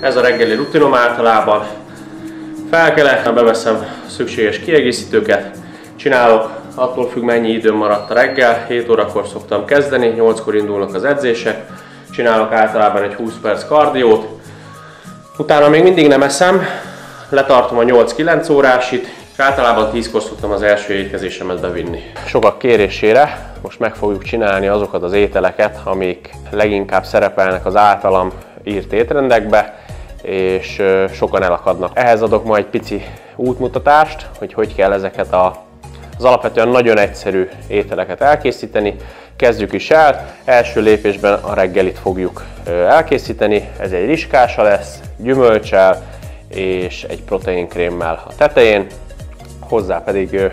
Ez a reggeli rutinom általában. Felkelek, beveszem szükséges kiegészítőket, csinálok, attól függ mennyi időm maradt a reggel, 7 órakor szoktam kezdeni, 8-kor indulnak az edzések, csinálok általában egy 20 perc kardiót, utána még mindig nem eszem, letartom a 8-9 órásit, és általában 10-kor szoktam az első étkezésemet bevinni. Sokak kérésére most meg fogjuk csinálni azokat az ételeket, amik leginkább szerepelnek az általam írt étrendekbe, és sokan elakadnak. Ehhez adok majd egy pici útmutatást, hogy hogy kell ezeket az alapvetően nagyon egyszerű ételeket elkészíteni. Kezdjük is el. Első lépésben a reggelit fogjuk elkészíteni. Ez egy rizskása lesz, gyümölccsel és egy proteinkrémmel a tetején. Hozzá pedig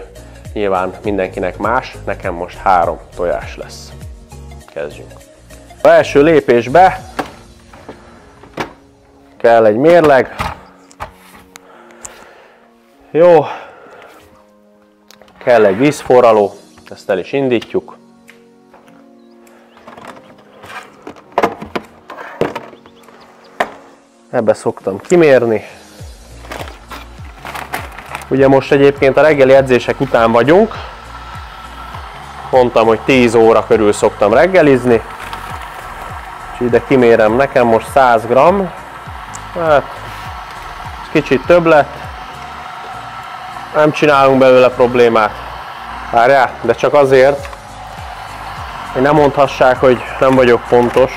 nyilván mindenkinek más, nekem most 3 tojás lesz. Kezdjünk. Az első lépésbe kell egy mérleg. Jó. Kell egy vízforraló, ezt el is indítjuk. Ebbe szoktam kimérni. Ugye most egyébként a reggeli edzések után vagyunk. Mondtam, hogy 10 óra körül szoktam reggelizni. És ide kimérem, nekem most 100 g. Hát, ez kicsit több lett. Nem csinálunk belőle problémát. Várjál, de csak azért, hogy nem mondhassák, hogy nem vagyok pontos.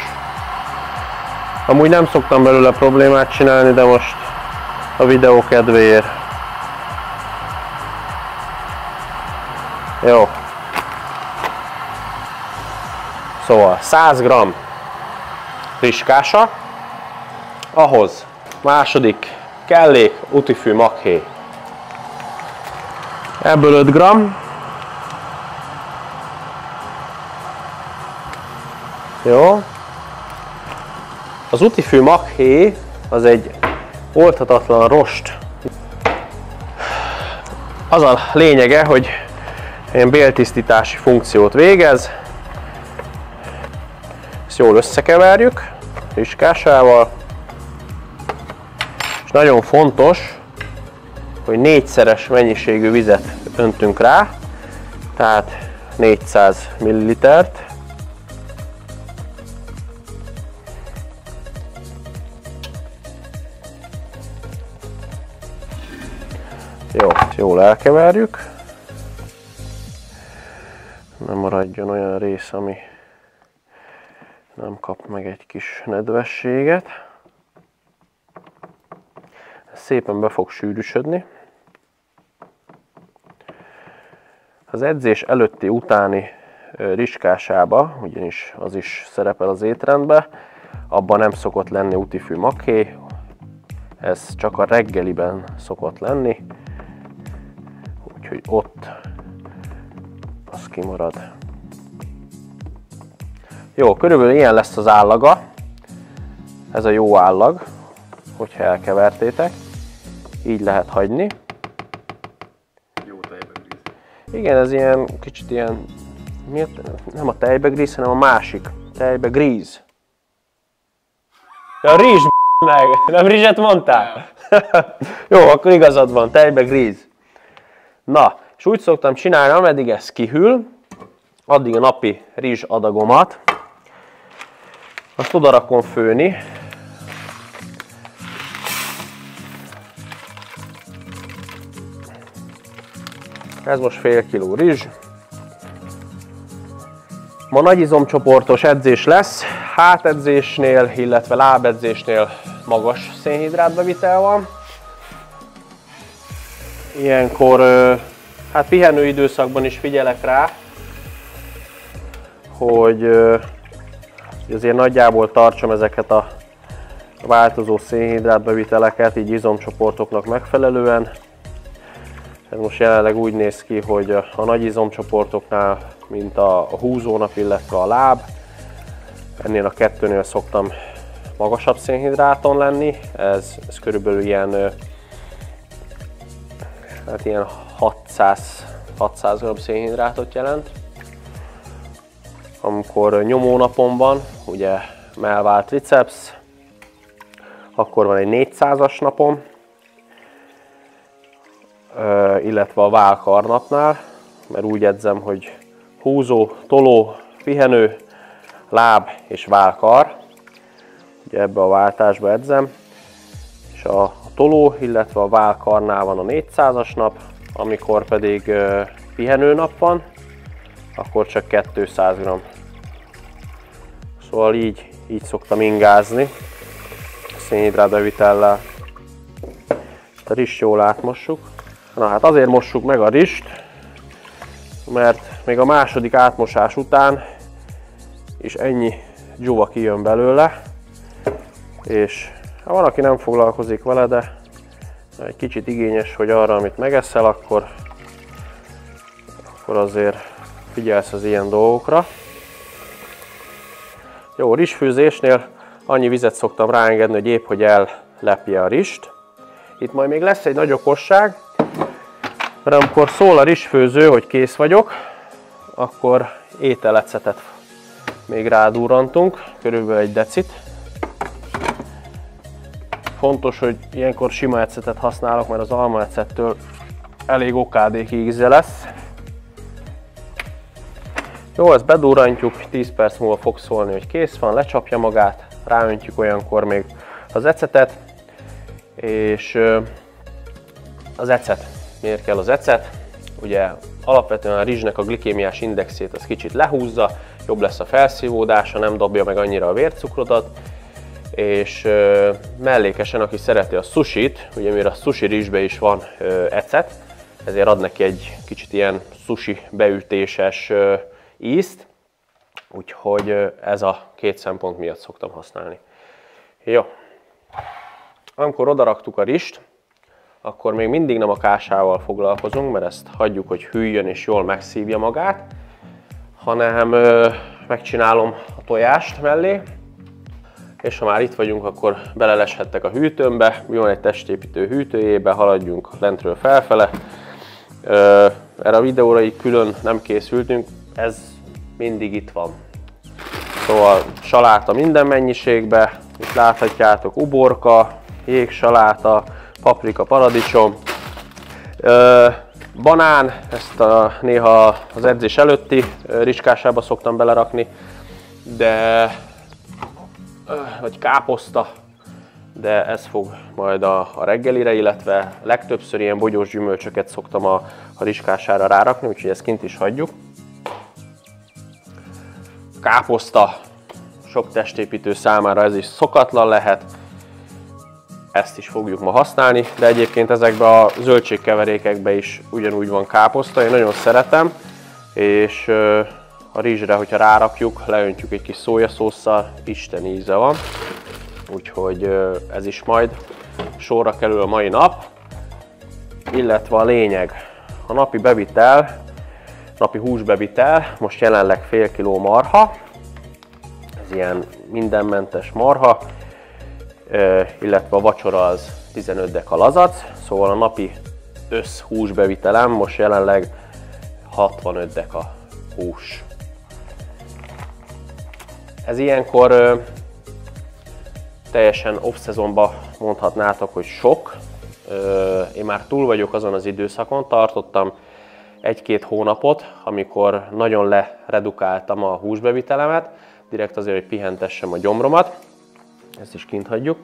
Amúgy nem szoktam belőle problémát csinálni, de most a videó kedvéért. Jó. Szóval 100 g rizskása, ahhoz második kellék utifű maghéj. Ebből 5 g. Jó. Az utifű maghéj az egy oldhatatlan rost. Az a lényege, hogy ilyen béltisztítási funkciót végez. Ezt jól összekeverjük rizskásával. És nagyon fontos, hogy 4-szeres mennyiségű vizet öntünk rá, tehát 400 ml-t. Jó, jól elkeverjük. Nem maradjon olyan rész, ami nem kap meg egy kis nedvességet. Ez szépen be fog sűrűsödni. Az edzés előtti utáni rizskásába, ugyanis az is szerepel az étrendben, abban nem szokott lenni utifű maghéj, ez csak a reggeliben szokott lenni, úgyhogy ott az kimarad. Jó, körülbelül ilyen lesz az állaga, ez a jó állag, hogyha elkevertétek, így lehet hagyni. Jó tejbegríz. Igen, ez ilyen kicsit ilyen, nem a tejbegríz, hanem a másik, tejbegríz. Ja, rizs meg, nem rizset mondtál? Jó, akkor igazad van, tejbegríz. Na, és úgy szoktam csinálni, ameddig ez kihűl, addig a napi rizs adagomat, azt oda rakom főni. Ez most fél kiló rizs. Ma nagy izomcsoportos edzés lesz, hátedzésnél, illetve lábedzésnél magas szénhidrátbevitel van. Ilyenkor hát pihenő időszakban is figyelek rá, hogy azért nagyjából tartsam ezeket a változó szénhidrátbeviteleket, így izomcsoportoknak megfelelően. Ez most jelenleg úgy néz ki, hogy a nagy izomcsoportoknál, mint a húzónap, illetve a láb, ennél a kettőnél szoktam magasabb szénhidráton lenni. Ez körülbelül ilyen, hát ilyen 600 g szénhidrátot jelent. Amikor nyomónapon van, ugye mellvált triceps, akkor van egy 400-as napom, illetve a válkarnapnál, mert úgy edzem, hogy húzó, toló, pihenő, láb és válkar. Ugye ebbe a váltásba edzem. És a toló, illetve a válkarnál van a 400-as nap, amikor pedig pihenő nap van, akkor csak 200 g. Szóval így szoktam ingázni szénhidrátbevitellel. A rist jól átmossuk. Na hát azért mossuk meg a rist, mert még a második átmosás után is ennyi dzsuva kijön belőle, és ha van, aki nem foglalkozik vele, de egy kicsit igényes, hogy arra, amit megeszel, akkor azért figyelsz az ilyen dolgokra. Jó, rizsfőzésnél annyi vizet szoktam ráengedni, hogy épp hogy ellepje a rist. Itt majd még lesz egy nagy okosság, mert amikor szól a rizsfőző, hogy kész vagyok, akkor ételecetet még rádurrantunk, körülbelül 1 decit. Fontos, hogy ilyenkor sima ecetet használok, mert az almaecettől elég okádék íze lesz. Jó, ezt bedurrantjuk, 10 perc múlva fog szólni, hogy kész van, lecsapja magát, ráöntjük olyankor még az ecetet, és az ecet. Miért kell az ecet? Ugye alapvetően a rizsnek a glikémiás indexét az kicsit lehúzza, jobb lesz a felszívódása, nem dobja meg annyira a vércukrodat, és mellékesen, aki szereti a sushit, ugye mivel a sushi rizsbe is van ecet, ezért ad neki egy kicsit ilyen sushi beütéses ízt, úgyhogy ez a 2 szempont miatt szoktam használni. Jó, amikor odaraktuk a rist, akkor még mindig nem a kásával foglalkozunk, mert ezt hagyjuk, hogy hűljön és jól megszívja magát, hanem megcsinálom a tojást mellé, és ha már itt vagyunk, akkor beleleshettek a hűtőmbe, mi van egy testépítő hűtőjébe, haladjunk lentről felfele. Erre a videóra így külön nem készültünk, ez mindig itt van. Szóval saláta minden mennyiségbe, itt láthatjátok uborka, jégsaláta, paprika, paradicsom, banán, ezt néha az edzés előtti rizskásába szoktam belerakni, vagy káposzta, de ez fog majd a reggelire, illetve legtöbbször ilyen bogyós gyümölcsöket szoktam a rizskására rárakni, úgyhogy ezt kint is hagyjuk. Káposzta, sok testépítő számára ez is szokatlan lehet, ezt is fogjuk ma használni, de egyébként ezekben a zöldségkeverékekben is ugyanúgy van káposzta, én nagyon szeretem, és a rizsre, hogyha rárakjuk, leöntjük egy kis szójaszósszal, isten íze van, úgyhogy ez is majd sorra kerül a mai nap, illetve a lényeg, a napi bevitel, napi húsbevitel, most jelenleg fél kiló marha, ez ilyen mindenmentes marha, illetve a vacsora az 15 deka lazac, szóval a napi összhúsbevitelem most jelenleg 65 deka hús. Ez ilyenkor teljesen off-szezonban mondhatnátok, hogy sok. Én már túl vagyok azon az időszakon, tartottam 1-2 hónapot, amikor nagyon leredukáltam a húsbevitelemet, direkt azért, hogy pihentessem a gyomromat. Ezt is kint hagyjuk.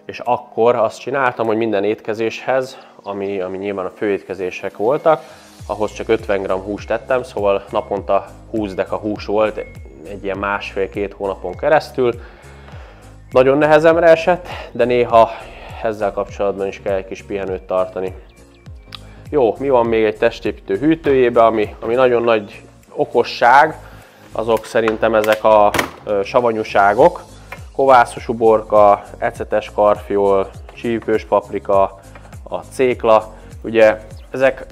És akkor azt csináltam, hogy minden étkezéshez, ami nyilván a főétkezések voltak, ahhoz csak 50 g húst tettem, szóval naponta 20 deka hús volt egy ilyen 1,5-2 hónapon keresztül. Nagyon nehezemre esett, de néha ezzel kapcsolatban is kell egy kis pihenőt tartani. Jó, mi van még egy testépítő hűtőjében, ami nagyon nagy okosság, azok szerintem ezek a savanyúságok, kovászos uborka, ecetes karfiol, csípős paprika, a cékla. Ugye ezek,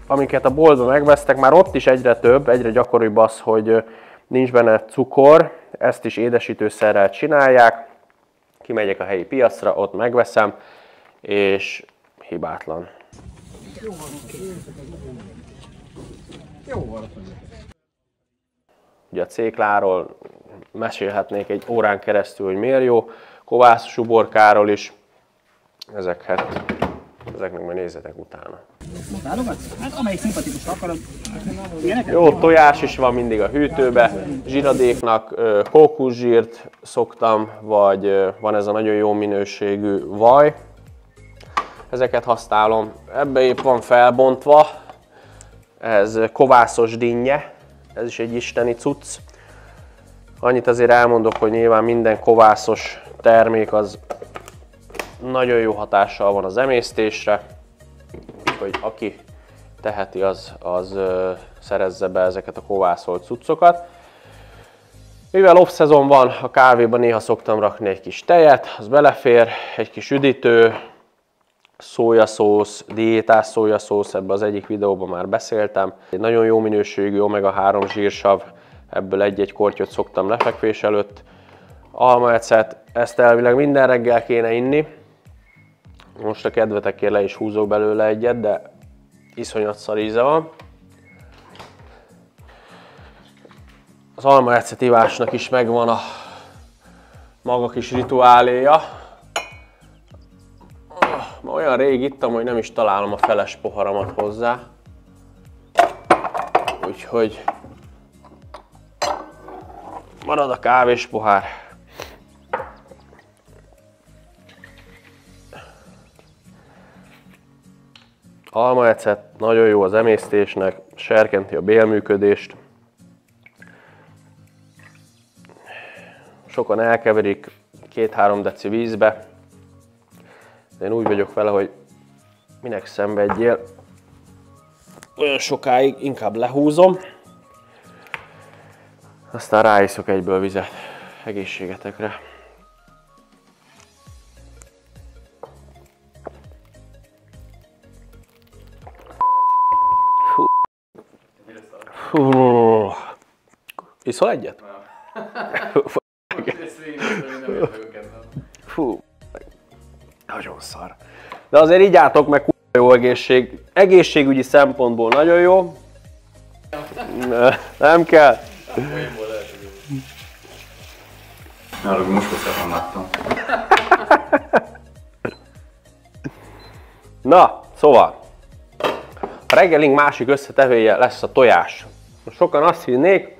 amiket a boltban megvesztek, már ott is egyre több, egyre gyakoribb az, hogy nincs benne cukor, ezt is édesítőszerrel csinálják. Kimegyek a helyi piacra, ott megveszem, és hibátlan. Ugye a cékláról mesélhetnék egy órán keresztül, hogy miért jó. kovászos uborkáról is. Ezeknek majd nézzetek utána. Válogatsz? Hát amelyik szimpatikus akarod. Jó tojás is van mindig a hűtőbe. Zsiradéknak kókuszsírt szoktam, vagy van ez a nagyon jó minőségű vaj. Ezeket használom. Ebbe épp van felbontva. Ez kovászos dinnye. Ez is egy isteni cucc. Annyit azért elmondok, hogy nyilván minden kovászos termék az nagyon jó hatással van az emésztésre, hogy aki teheti, az szerezze be ezeket a kovászolt cuccokat. Mivel off-szezon van, a kávéban néha szoktam rakni egy kis tejet, az belefér, egy kis üdítő, szójaszósz, diétás szójaszósz, ebben az egyik videóban már beszéltem. Egy nagyon jó minőségű omega-3 zsírsav, ebből egy-egy kortyot szoktam lefekvés előtt. Almaecet, ezt elvileg minden reggel kéne inni. Most a kedvetekért le is húzok belőle egyet, de iszonyat szar íze van. Az almaecet ivásnak is megvan a maga kis rituáléja. Ma olyan rég ittam, hogy nem is találom a feles poharamat hozzá. Úgyhogy marad a kávés pohár. Almaecet nagyon jó az emésztésnek, serkenti a bélműködést. Sokan elkeverik 2-3 deci vízbe. De én úgy vagyok vele, hogy minek szenvedjél. Olyan sokáig inkább lehúzom. Aztán ráiszok egyből vizet. Egészségetekre. Fú. Iszol egyet? Fú. Nagyon szar. De azért igyátok meg, jó egészségügyi szempontból nagyon jó. Nem kell. Náluk most hosszában láttam. Na, szóval. A reggelink másik összetevője lesz a tojás. Sokan azt hinnék,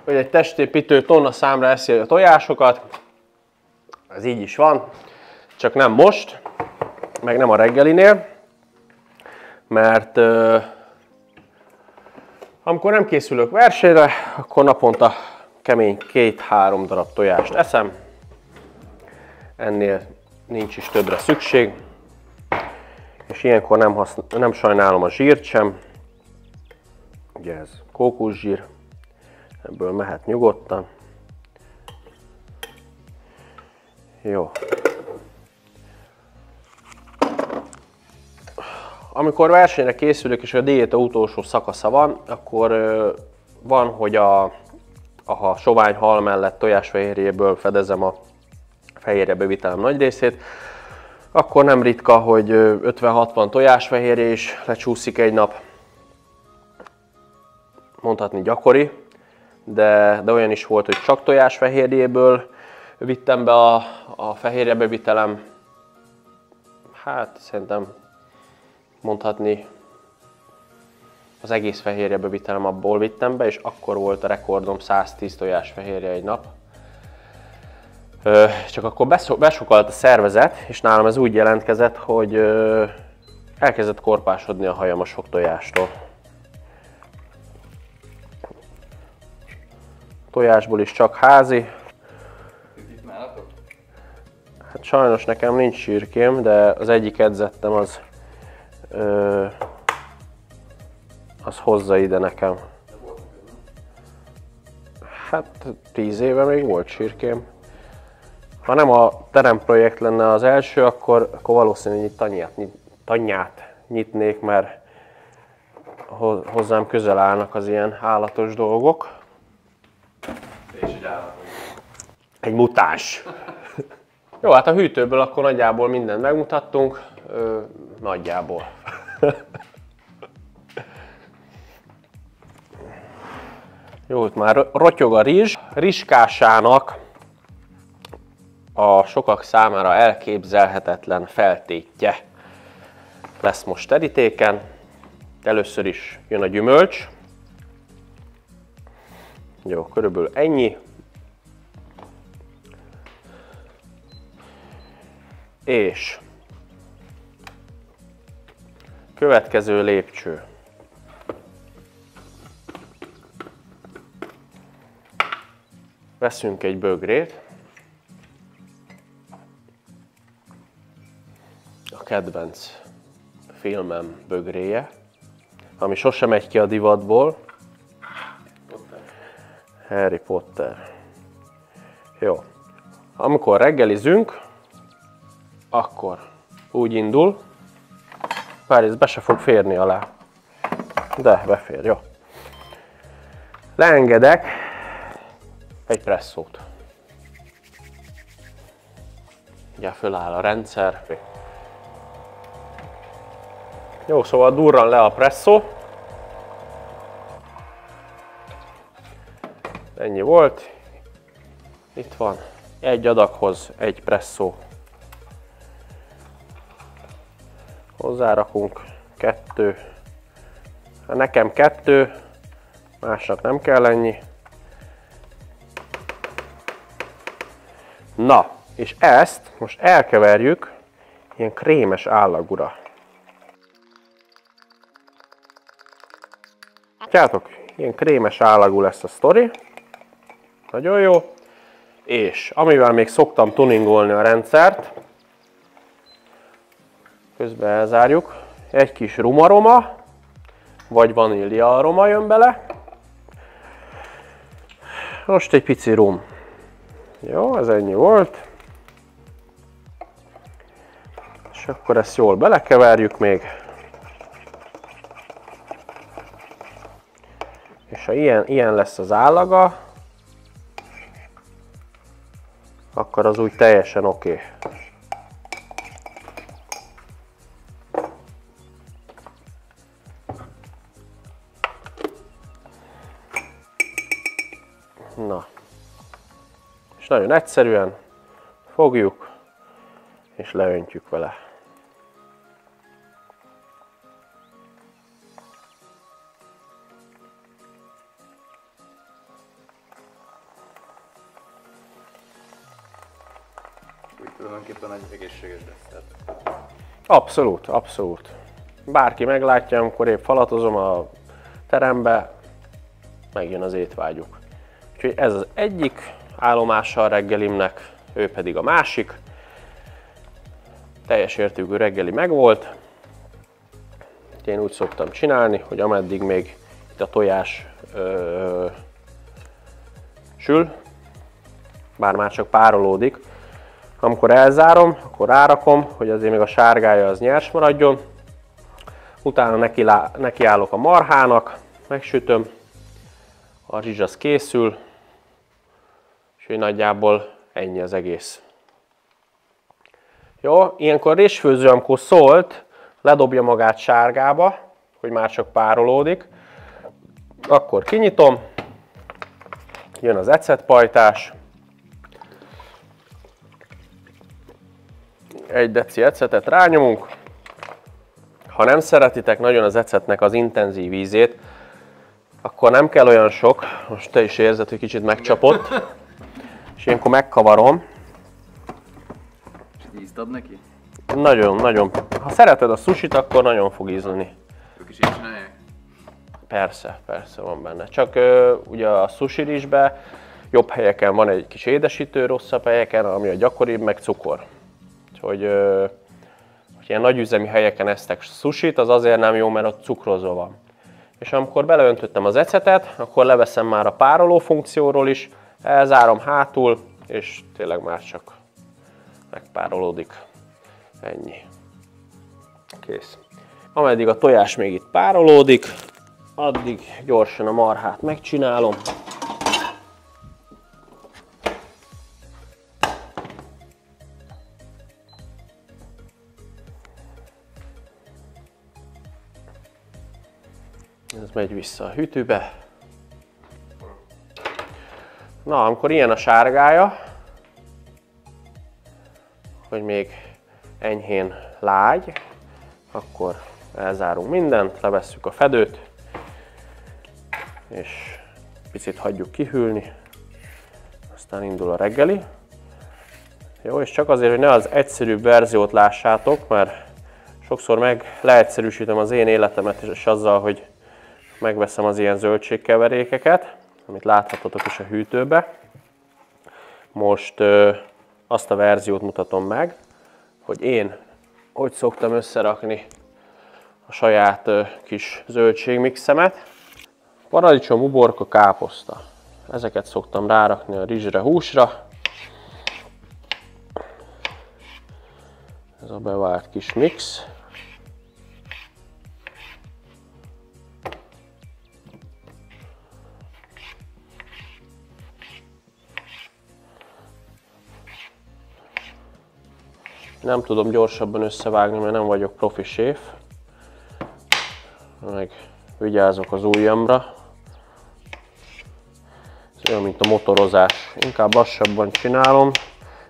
hogy egy testépítő tonna számra eszi a tojásokat. Ez így is van. Csak nem most, meg nem a reggelinél, mert amikor nem készülök versenyre, akkor naponta kemény 2-3 darab tojást eszem. Ennél nincs is többre szükség. És ilyenkor nem sajnálom a zsírt sem. Ugye ez kókuszsír, ebből mehet nyugodtan. Jó. Amikor versenyre készülök és a diéta utolsó szakasza van, akkor van, hogy a sovány hal mellett tojásfehérjéből fedezem a fehérjebevitelem nagy részét, akkor nem ritka, hogy 50-60 tojásfehérje is lecsúszik egy nap. Mondhatni gyakori, de olyan is volt, hogy csak tojásfehérjéből vittem be a fehérjebevitelem. Hát szerintem mondhatni az egész fehérjebevitelem abból vittem be, és akkor volt a rekordom 110 tojásfehérje egy nap. Csak akkor besokalt a szervezet, és nálam ez úgy jelentkezett, hogy elkezdett korpásodni a hajam a sok tojástól. Tojásból is csak házi. Hát sajnos nekem nincs sírkém, de az egyik edzettem az hozza ide nekem. Hát 10 éve még volt sírkém. Ha nem a teremprojekt lenne az első, akkor valószínűleg tanyát nyitnék, mert hozzám közel állnak az ilyen állatos dolgok. Egy mutáns. Jó, hát a hűtőből akkor nagyjából mindent megmutattunk. Nagyjából. Jó, itt már rotyog a rizs. Rizskásának a sokak számára elképzelhetetlen feltétje lesz most terítéken. Először is jön a gyümölcs. Jó, körülbelül ennyi. És következő lépcső. Veszünk egy bögrét. A kedvenc filmem bögréje, ami sosem megy ki a divatból. Harry Potter. Jó. Amikor reggelizünk, akkor úgy indul, bár ez be se fog férni alá. De befér, jó. Leengedek egy presszót. Ugye föláll a rendszer. Jó, szóval durran le a presszó. Ennyi volt. Itt van. Egy adaghoz egy presszó. Hozzárakunk 2. Nekem 2, másnak nem kell ennyi. Na, és ezt most elkeverjük ilyen krémes állagúra. Látjátok, ilyen krémes állagú lesz a sztori. Nagyon jó. És amivel még szoktam tuningolni a rendszert, közben elzárjuk, egy kis rumaroma, vagy vanília aroma jön bele. Most egy pici rum. Jó, ez ennyi volt. És akkor ezt jól belekeverjük még. És ha ilyen lesz az állaga, akkor az úgy teljesen oké. Na, és nagyon egyszerűen fogjuk, és leöntjük vele. Úgy tulajdonképpen egy egészséges desszert. Abszolút, abszolút. Bárki meglátja, amikor épp falatozom a terembe, megjön az étvágyuk. Úgyhogy ez az egyik állomása a reggelimnek, ő pedig a másik. Teljes értékű reggeli megvolt. Én úgy szoktam csinálni, hogy ameddig még itt a tojás sül, bár már csak párolódik, amikor elzárom, akkor rárakom, hogy azért még a sárgája az nyers maradjon. Utána nekiállok a marhának, megsütöm, a rizs az készül, és így nagyjából ennyi az egész. Jó, ilyenkor rizsfőző, amikor szólt, ledobja magát sárgába, hogy már csak párolódik. Akkor kinyitom, jön az ecetpajtás. Egy deci ecetet rányomunk. Ha nem szeretitek nagyon az ecetnek az intenzív ízét, akkor nem kell olyan sok, most te is érzed, hogy kicsit megcsapott, és ilyenkor megkavarom. Ízt ad neki? Nagyon. Ha szereted a sushit, akkor nagyon fog ízlani. Ők is így csinálják? Persze van benne. Csak ugye a sushi rizsben jobb helyeken van egy kis édesítő, rosszabb helyeken, ami a gyakoribb, meg cukor. Úgyhogy hogy ilyen nagyüzemi helyeken esztek sushit, az azért nem jó, mert ott cukrozó van. És amikor beleöntöttem az ecetet, akkor leveszem már a pároló funkcióról is, elzárom hátul, és tényleg már csak megpárolódik. Ennyi. Kész. Ameddig a tojás még itt párolódik, addig gyorsan a marhát megcsinálom. Ez megy vissza a hűtőbe. Na, amikor ilyen a sárgája, hogy még enyhén lágy, akkor elzárunk mindent, levesszük a fedőt, és picit hagyjuk kihűlni, aztán indul a reggeli. Jó, és csak azért, hogy ne az egyszerűbb verziót lássátok, mert sokszor leegyszerűsítem az én életemet és azzal, hogy megveszem az ilyen zöldségkeverékeket, amit láthatottok is a hűtőbe. Most azt a verziót mutatom meg, hogy én hogy szoktam összerakni a saját kis zöldségmixemet. Paradicsom, uborka, káposzta. Ezeket szoktam rárakni a rizsre, húsra. Ez a bevált kis mix. Nem tudom gyorsabban összevágni, mert nem vagyok profi séf. Meg vigyázok az ujjamra. Ez olyan, mint a motorozás. Inkább lassabban csinálom,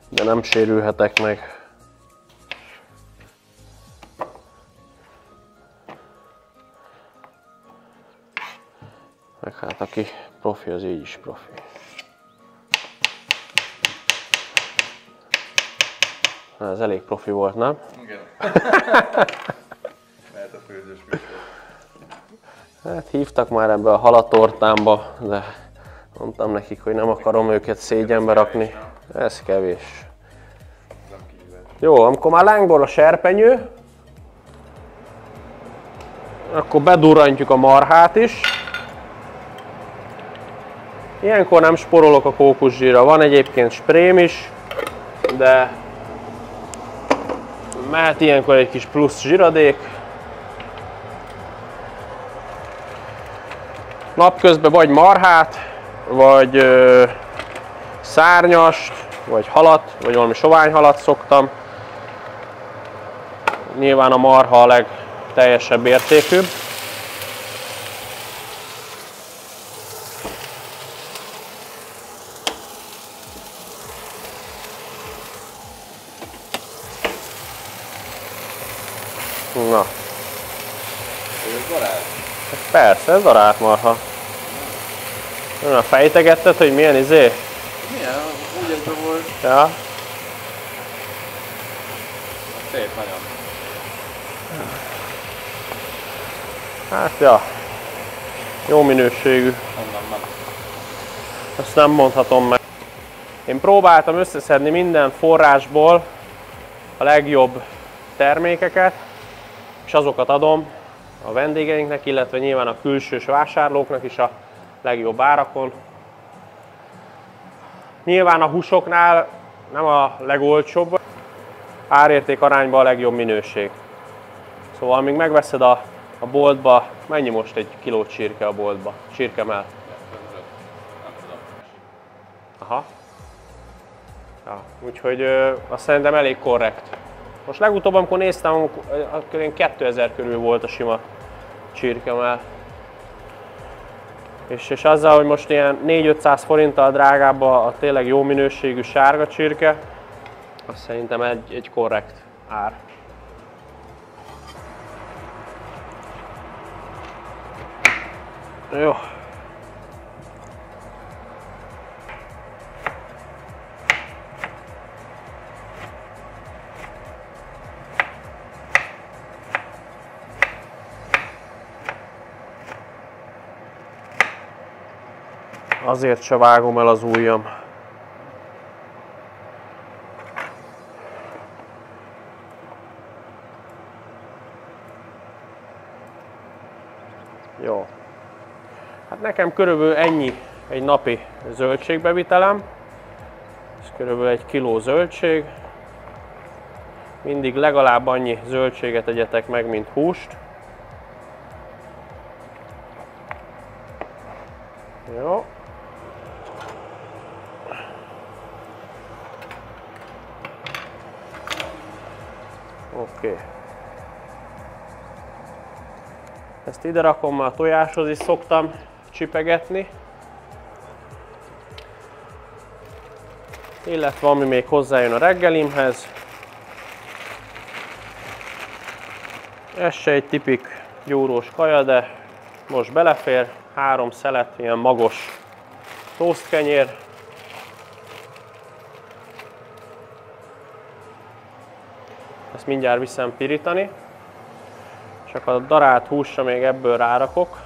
de nem sérülhetek meg. Meg hát aki profi, az így is profi. Ez elég profi volt, nem? Igen. Lehet a főzős műsor. Hát hívtak már ebbe a halatortámba, de mondtam nekik, hogy nem akarom őket szégyenbe rakni. Ez kevés. Jó, amikor már lángol a serpenyő, akkor bedurrantjuk a marhát is. Ilyenkor nem sporolok a kókuszsírra, van egyébként sprém is, de mehet ilyenkor egy kis plusz zsiradék. Napközben vagy marhát, vagy szárnyast, vagy halat, vagy valami sovány halat szoktam. Nyilván a marha a legteljesebb értékűbb. Na. Ez darált? Persze, ez darált marha. Na, fejtegetted, hogy milyen izé? Milyen? Úgy egyben volt. Ja. Szép nagyon. Hát, ja. Jó minőségű. Onnan van. Ezt nem mondhatom meg. Én próbáltam összeszedni minden forrásból a legjobb termékeket, és azokat adom a vendégeinknek, illetve nyilván a külsős vásárlóknak is a legjobb árakon. Nyilván a húsoknál nem a legolcsóbb, árérték arányban a legjobb minőség. Szóval amíg megveszed a boltba, mennyi most egy kiló csirke a boltba? Csirkemell? Aha. Ja, úgyhogy azt szerintem elég korrekt. Most legutóbb, amikor néztem, akkor 2000 körül volt a sima csirkemell. És azzal, hogy most ilyen 400-500 forinttal drágább a tényleg jó minőségű sárga csirke, azt szerintem egy korrekt ár. Jó. Azért se vágom el az ujjam. Jó. Hát nekem körülbelül ennyi egy napi zöldségbevitelem. Ez körülbelül 1 kiló zöldség. Mindig legalább annyi zöldséget egyetek meg, mint húst. Jó. Oké. Ezt ide rakom, már a tojáshoz is szoktam csipegetni. Illetve ami még hozzájön a reggelimhez, Ez se egy tipik gyúrós kaja, de most belefér. 3 szelet, ilyen magos toastkenyér. Ezt mindjárt viszem pirítani. Csak a darált húsra még ebből rárakok.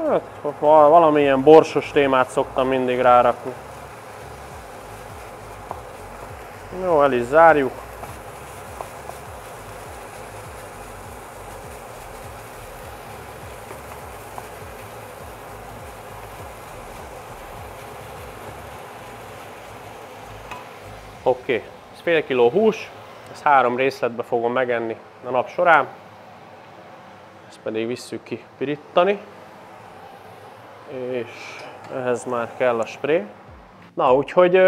Hát, valamilyen borsos témát szoktam mindig rárakni. Jó, el is zárjuk. Oké, ez fél kiló hús, ezt 3 részletbe fogom megenni a nap során. Ezt pedig visszük ki pirítani. És ehhez már kell a spré. Na, úgyhogy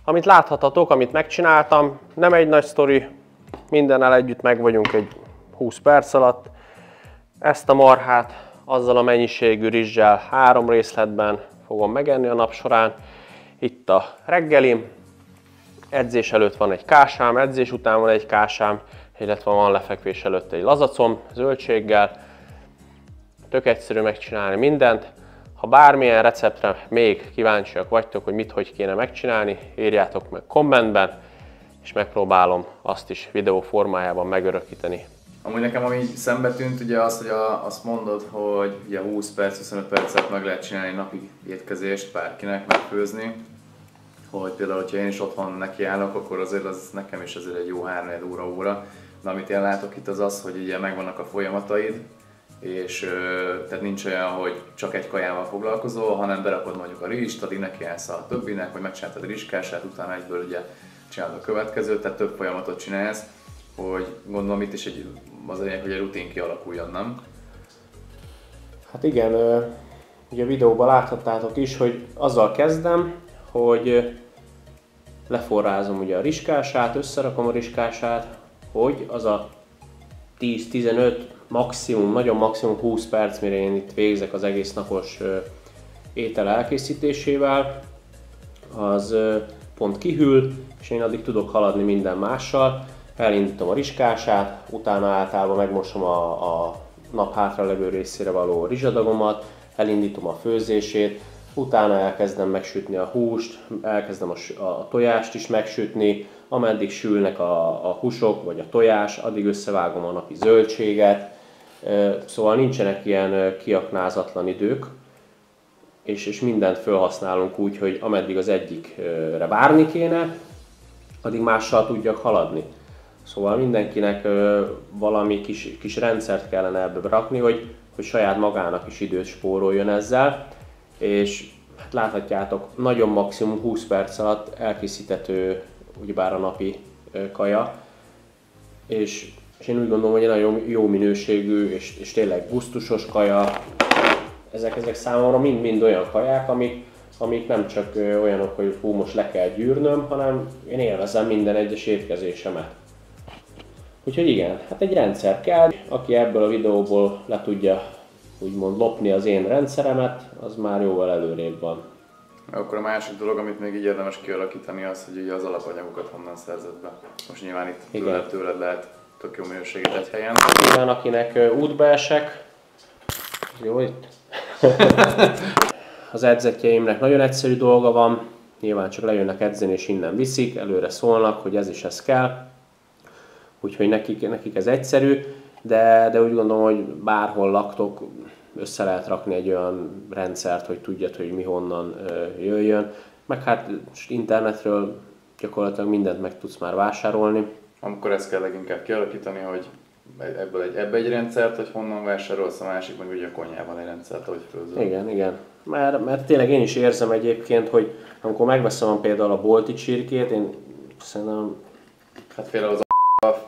amit láthatatok, amit megcsináltam, nem egy nagy sztori, mindennel együtt meg vagyunk egy 20 perc alatt. Ezt a marhát azzal a mennyiségű rizssel 3 részletben fogom megenni a nap során. Itt a reggelim, edzés előtt van egy kásám, edzés után van egy kásám, illetve van lefekvés előtt egy lazacom zöldséggel. Tök egyszerű megcsinálni mindent. Ha bármilyen receptre még kíváncsiak vagytok, hogy mit, hogy kéne megcsinálni, írjátok meg kommentben, és megpróbálom azt is videó formájában megörökíteni. Amúgy nekem ami szembe tűnt, ugye az, hogy azt mondod, hogy ugye 20 perc, 25 percet meg lehet csinálni napi étkezést bárkinek megfőzni. Hogy például, hogyha én is otthon nekiállok, akkor azért az nekem is azért egy jó 3-4 óra. De amit én látok itt az az, hogy ugye megvannak a folyamataid, és tehát nincs olyan, hogy csak egy kajával foglalkozol, hanem berakod mondjuk a rizst, addig nekiállsz a többinek, vagy megcsináltad a rizskását, utána egyből ugye csinálod a következőt, tehát több folyamatot csinálsz, hogy gondolom itt is az a lényeg, hogy a rutin kialakuljon, nem? Hát igen, ugye a videóban láthattátok is, hogy azzal kezdem, hogy leforrázom ugye a rizskását, összerakom a rizskását, hogy az a 10-15, maximum, nagyon maximum 20 perc, mire én itt végzek az egész napos étel elkészítésével, az pont kihűl, és én addig tudok haladni minden mással. Elindítom a rizskását, utána általában megmosom a nap hátralevő részére való rizsadagomat, elindítom a főzését, utána elkezdem megsütni a húst, elkezdem a tojást is megsütni, ameddig sülnek a húsok vagy a tojás, addig összevágom a napi zöldséget. Szóval nincsenek ilyen kiaknázatlan idők, és mindent felhasználunk úgy, hogy ameddig az egyikre várni kéne, addig mással tudjak haladni. Szóval mindenkinek valami kis rendszert kellene ebbe rakni, hogy saját magának is időt spóroljon ezzel. És hát láthatjátok, nagyon maximum 20 perc alatt elkészíthető ugyebár a napi kaja. És én úgy gondolom, hogy egy nagyon jó minőségű és tényleg gusztusos kaja. Ezek számomra mind olyan kaják, amik nem csak olyanok, hogy hú, most le kell gyűrnöm, hanem én élvezem minden egyes étkezésemet. Úgyhogy igen, hát egy rendszer kell, aki ebből a videóból le tudja úgymond lopni az én rendszeremet, az már jóval előrébb van. Akkor a másik dolog, amit még így érdemes kialakítani, az, hogy ugye az alapanyagokat honnan szerzed be. Most nyilván itt tőled lehet tök jó minőséget egy helyen. Igen, akinek útba esek, jó itt. Az edzetjeimnek nagyon egyszerű dolga van, nyilván csak lejönnek edzeni és innen viszik, előre szólnak, hogy ez kell. Úgyhogy nekik ez egyszerű, de úgy gondolom, hogy bárhol laktok, össze lehet rakni egy olyan rendszert, hogy tudjad, hogy mi honnan jöjjön. Meg hát internetről gyakorlatilag mindent meg tudsz már vásárolni. Amikor ezt kell leginkább kialakítani, hogy ebbe egy rendszert, hogy honnan vásárolsz, a másik meg ugye a konyhában egy rendszert, hogy főzöl. Igen. Mert tényleg én is érzem egyébként, hogy amikor megveszem például a bolti csirkét, én szerintem... Hát például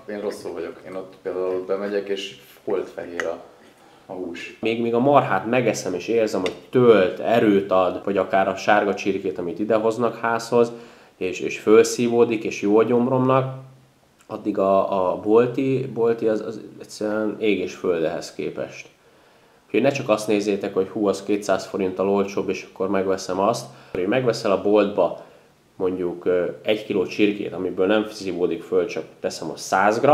én rosszul vagyok. Én ott például bemegyek és holdfehér a hús. Még a marhát megeszem és érzem, hogy tölt, erőt ad, vagy akár a sárga csirkét, amit idehoznak házhoz, és fölszívódik, és jó a gyomromnak, addig a bolti az egyszerűen ég és föld ehhez képest. Úgyhogy ne csak azt nézzétek, hogy hú, az 200 forinttal olcsóbb, és akkor megveszem azt. Hogy megveszel a boltba mondjuk 1 kg csirkét, amiből nem szívódik föl, csak teszem a 100 g,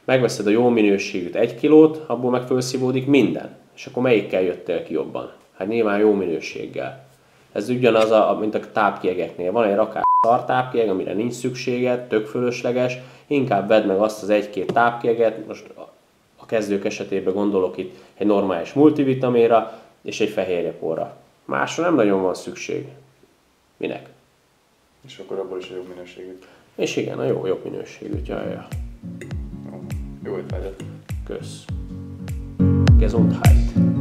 megveszed a jó minőségűt 1 kilót, abból meg fölszívódik minden. És akkor melyikkel jöttél ki jobban? Hát nyilván jó minőséggel. Ez ugyanaz, mint a tápkiegeknél. Van egy rakás szar tápkieg, amire nincs szükséged, tök fölösleges, inkább vedd meg azt az 1-2 tápkieget, most a kezdők esetében gondolok itt egy normális multivitaminra és egy fehérjeporra. Másra nem nagyon van szükség. Minek? És akkor abból is a jobb minőségű. És igen, a jobb minőségű. Jaj. Jó étvágyat! Kösz. Gesundheit.